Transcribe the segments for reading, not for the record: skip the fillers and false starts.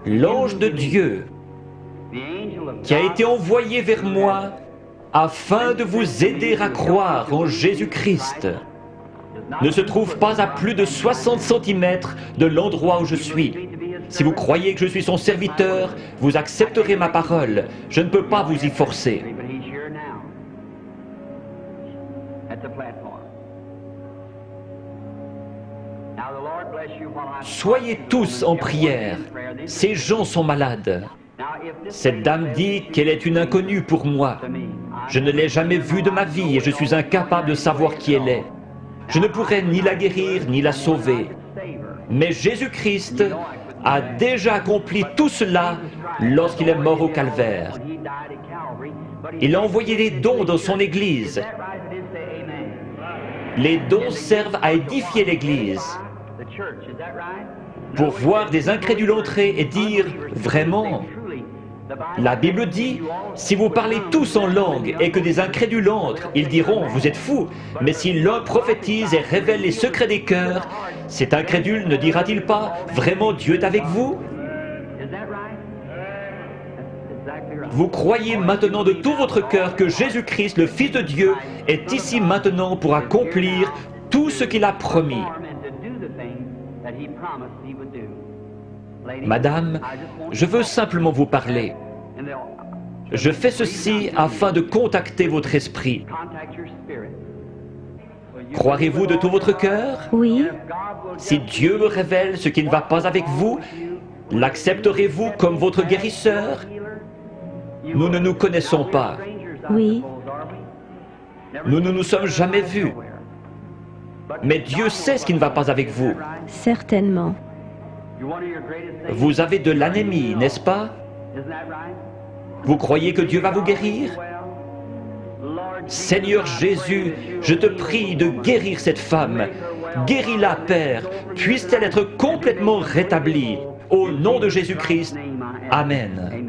l'ange de Dieu qui a été envoyé vers moi afin de vous aider à croire en Jésus-Christ ne se trouve pas à plus de 60 cm de l'endroit où je suis. Si vous croyez que je suis son serviteur, vous accepterez ma parole. Je ne peux pas vous y forcer. Soyez tous en prière. Ces gens sont malades. Cette dame dit qu'elle est une inconnue pour moi. Je ne l'ai jamais vue de ma vie et je suis incapable de savoir qui elle est. Je ne pourrais ni la guérir ni la sauver. Mais Jésus-Christ a déjà accompli tout cela lorsqu'il est mort au calvaire. Il a envoyé des dons dans son Église. Les dons servent à édifier l'Église. Pour voir des incrédules entrer et dire « Vraiment ?» La Bible dit, si vous parlez tous en langue et que des incrédules entrent, ils diront, vous êtes fous. Mais si l'un prophétise et révèle les secrets des cœurs, cet incrédule ne dira-t-il pas, vraiment Dieu est avec vous? Vous croyez maintenant de tout votre cœur que Jésus-Christ, le Fils de Dieu, est ici maintenant pour accomplir tout ce qu'il a promis. Madame, je veux simplement vous parler. Je fais ceci afin de contacter votre esprit. Croirez-vous de tout votre cœur? Oui. Si Dieu me révèle ce qui ne va pas avec vous, l'accepterez-vous comme votre guérisseur? Nous ne nous connaissons pas. Oui. Nous ne nous sommes jamais vus. Mais Dieu sait ce qui ne va pas avec vous. Certainement. Vous avez de l'anémie, n'est-ce pas? Vous croyez que Dieu va vous guérir? Seigneur Jésus, je te prie de guérir cette femme. Guéris-la, Père. Puisse-t-elle être complètement rétablie. Au nom de Jésus-Christ. Amen.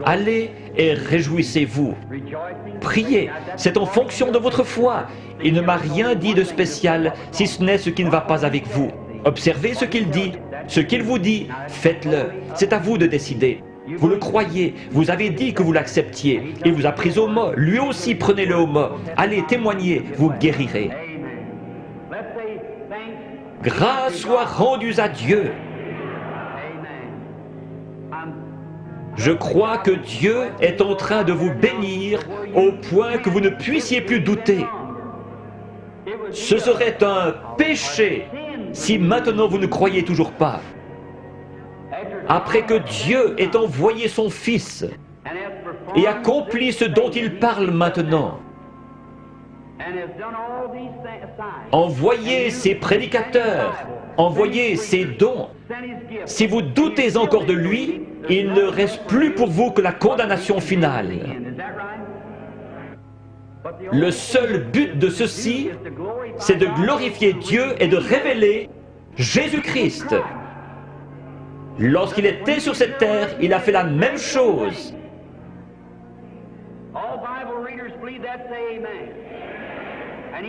Allez et réjouissez-vous. Priez, c'est en fonction de votre foi. Il ne m'a rien dit de spécial, si ce n'est ce qui ne va pas avec vous. Observez ce qu'il dit. Ce qu'il vous dit, faites-le. C'est à vous de décider. Vous le croyez, vous avez dit que vous l'acceptiez. Il vous a pris au mot, lui aussi prenez-le au mot. Allez, témoignez, vous guérirez. Grâce soit rendue à Dieu. Je crois que Dieu est en train de vous bénir au point que vous ne puissiez plus douter. Ce serait un péché si maintenant vous ne croyez toujours pas. Après que Dieu ait envoyé son Fils et accompli ce dont il parle maintenant, envoyez ses prédicateurs, envoyez ses dons. Si vous doutez encore de lui, il ne reste plus pour vous que la condamnation finale. Le seul but de ceci, c'est de glorifier Dieu et de révéler Jésus-Christ. Lorsqu'il était sur cette terre, il a fait la même chose.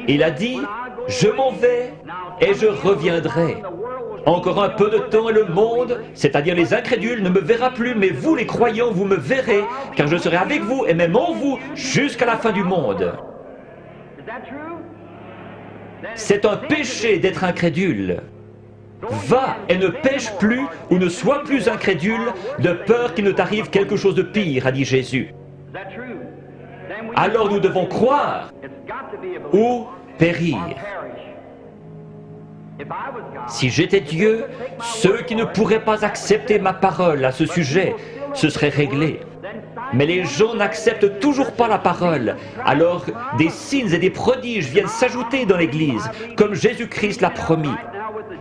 Il a dit, je m'en vais et je reviendrai. Encore un peu de temps et le monde, c'est-à-dire les incrédules, ne me verra plus, mais vous les croyants, vous me verrez, car je serai avec vous et même en vous jusqu'à la fin du monde. C'est un péché d'être incrédule. Va et ne pêche plus ou ne sois plus incrédule, de peur qu'il ne t'arrive quelque chose de pire, a dit Jésus. Alors nous devons croire ou périr. Si j'étais Dieu, ceux qui ne pourraient pas accepter ma parole à ce sujet, ce serait réglé. Mais les gens n'acceptent toujours pas la parole. Alors des signes et des prodiges viennent s'ajouter dans l'Église, comme Jésus-Christ l'a promis.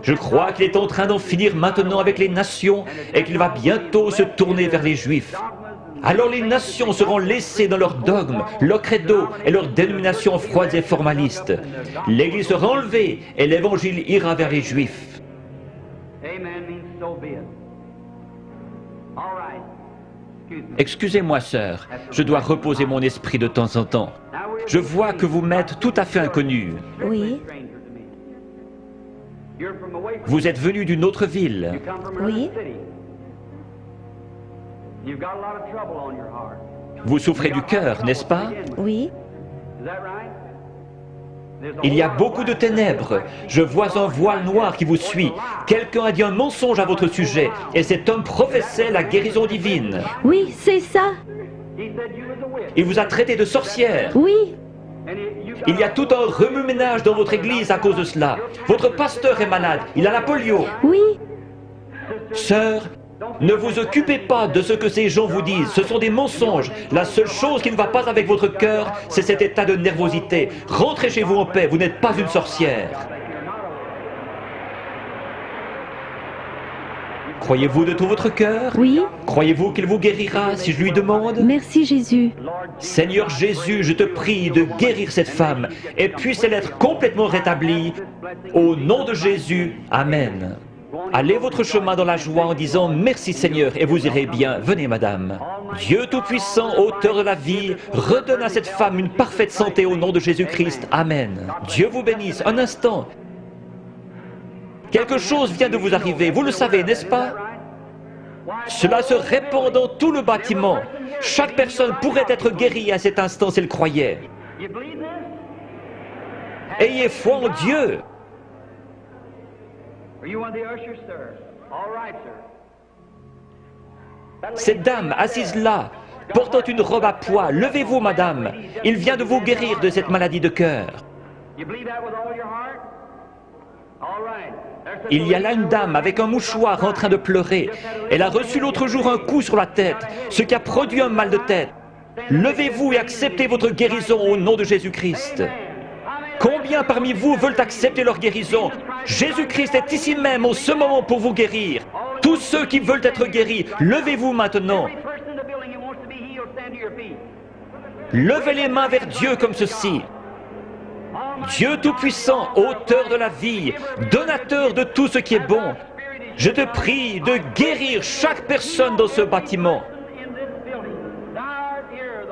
Je crois qu'il est en train d'en finir maintenant avec les nations et qu'il va bientôt se tourner vers les Juifs. Alors les nations seront laissées dans leurs dogmes, leur credo et leurs dénominations froides et formalistes. L'Église sera enlevée et l'Évangile ira vers les Juifs. Excusez-moi, sœur, je dois reposer mon esprit de temps en temps. Je vois que vous m'êtes tout à fait inconnu. Oui. Vous êtes venu d'une autre ville. Oui. Vous souffrez du cœur, n'est-ce pas? Oui. Il y a beaucoup de ténèbres. Je vois un voile noir qui vous suit. Quelqu'un a dit un mensonge à votre sujet, et cet homme professait la guérison divine. Oui, c'est ça. Il vous a traité de sorcière. Oui. Il y a tout un remue-ménage dans votre église à cause de cela. Votre pasteur est malade, il a la polio. Oui. Sœur, ne vous occupez pas de ce que ces gens vous disent, ce sont des mensonges. La seule chose qui ne va pas avec votre cœur, c'est cet état de nervosité. Rentrez chez vous en paix, vous n'êtes pas une sorcière. Croyez-vous de tout votre cœur? Oui. Croyez-vous qu'il vous guérira si je lui demande? Merci Jésus. Seigneur Jésus, je te prie de guérir cette femme et puisse-elle être complètement rétablie. Au nom de Jésus, Amen. Allez votre chemin dans la joie en disant « Merci Seigneur » et vous irez bien. Venez madame. Dieu Tout-Puissant, auteur de la vie, redonne à cette femme une parfaite santé au nom de Jésus-Christ. Amen. Dieu vous bénisse. Un instant. Quelque chose vient de vous arriver, vous le savez, n'est-ce pas? Cela se répand dans tout le bâtiment. Chaque personne pourrait être guérie à cet instant s'il croyait. Ayez foi en Dieu. Cette dame assise là, portant une robe à pois, levez-vous madame. Il vient de vous guérir de cette maladie de cœur. Il y a là une dame avec un mouchoir en train de pleurer. Elle a reçu l'autre jour un coup sur la tête, ce qui a produit un mal de tête. Levez-vous et acceptez votre guérison au nom de Jésus-Christ. Combien parmi vous veulent accepter leur guérison? Jésus-Christ est ici même en ce moment pour vous guérir. Tous ceux qui veulent être guéris, levez-vous maintenant. Levez les mains vers Dieu comme ceci. Dieu Tout-Puissant, auteur de la vie, donateur de tout ce qui est bon, je te prie de guérir chaque personne dans ce bâtiment.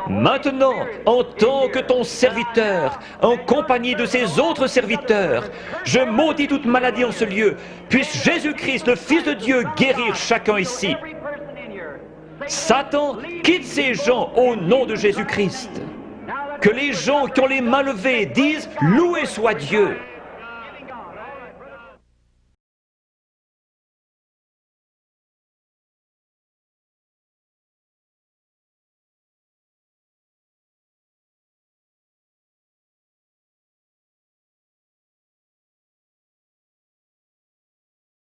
Maintenant, en tant que ton serviteur, en compagnie de ces autres serviteurs, je maudis toute maladie en ce lieu. Puisse Jésus-Christ, le Fils de Dieu, guérir chacun ici. Satan, quitte ces gens au nom de Jésus-Christ. Que les gens qui ont les mains levées disent « Loué soit Dieu ».